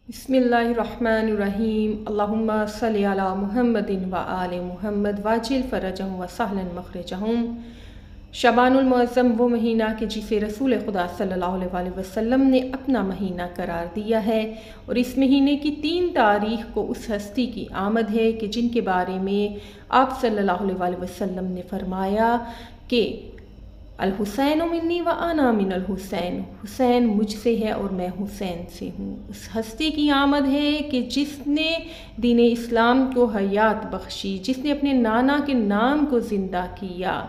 بسم اللہ الرحمن الرحیم اللہم صلی علی محمد و آل محمد واجل فرجہم و سہلا مخرجہم۔ شعبان المعظم وہ مہینہ کہ جسے رسول خدا صلی اللہ علیہ وسلم نے اپنا مہینہ قرار دیا ہے، اور اس مہینے کی 3 تاریخ کو اس ہستی کی آمد ہے کہ جن کے بارے میں آپ صلی اللہ علیہ وسلم نے فرمایا کہ الحسین منی و انا من الحسین، حسین مجھ سے ہے اور میں حسین سے ہوں۔ اس ہستی کی آمد ہے کہ جس نے دین اسلام کو حیات بخشی، جس نے اپنے نانا کے نام کو زندہ کیا۔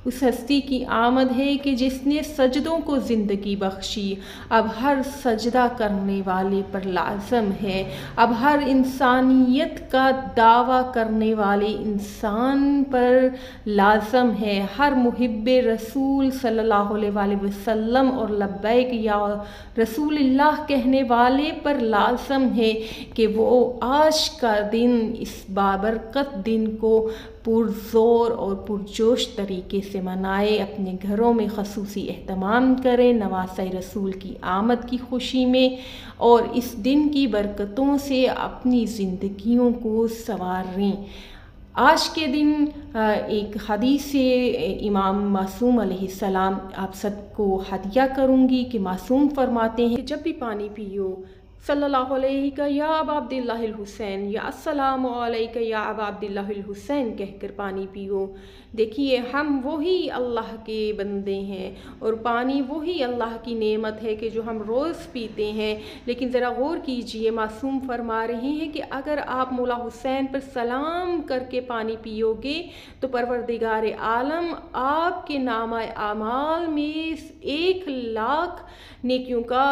اس ہستی کی آمد ہے کہ جس نے سجدوں کو زندگی بخشی، اب ہر سجدہ کرنے والے پر لازم ہے، اب ہر انسانیت کا دعویٰ کرنے والے انسان پر لازم ہے، ہر محب رسول صلی اللہ علیہ وسلم اور لبیک یا رسول اللہ کہنے والے پر لازم ہے کہ وہ آج کا دن، اس بابرکت دن کو پرزور اور پرجوش طریقے سے منائے، اپنے گھروں میں خصوصی اہتمام کریں نواسہ رسول کی آمد کی خوشی میں، اور اس دن کی برکتوں سے اپنی زندگیوں کو سنواریں۔ آج کے دن ایک حدیث امام معصوم علیہ السلام آپ سب کو ہدیہ کروں گی کہ معصوم فرماتے ہیں کہ جب بھی پانی پیو صلی اللہ علیہ کا یا ابا عبداللہ الحسین یا السلام علیکہ یا ابا عبداللہ الحسین کہہ کر پانی پیو۔ دیکھیے، ہم وہی اللہ کے بندے ہیں اور پانی وہی اللہ کی نعمت ہے کہ جو ہم روز پیتے ہیں، لیکن ذرا غور کیجئے، معصوم فرما رہے ہیں کہ اگر آپ مولا حسین پر سلام کر کے پانی پیو گے تو پروردگار عالم آپ کے نامہ اعمال میں 1,00,000 نیکیوں کا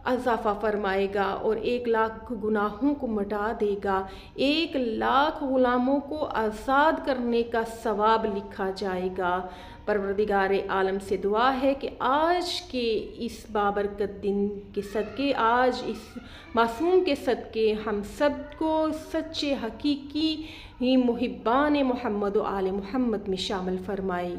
اضافہ فرمائے گا اور 1,00,000 گناہوں کو مٹا دے گا، 1,00,000 غلاموں کو آزاد کرنے کا ثواب لکھا جائے گا۔ پروردگار عالم سے دعا ہے کہ آج کے اس بابرکت دن کے صدقے، آج اس معصوم کے صدقے ہم سب کو سچے حقیقی محبان محمد و آل محمد میں شامل فرمائے۔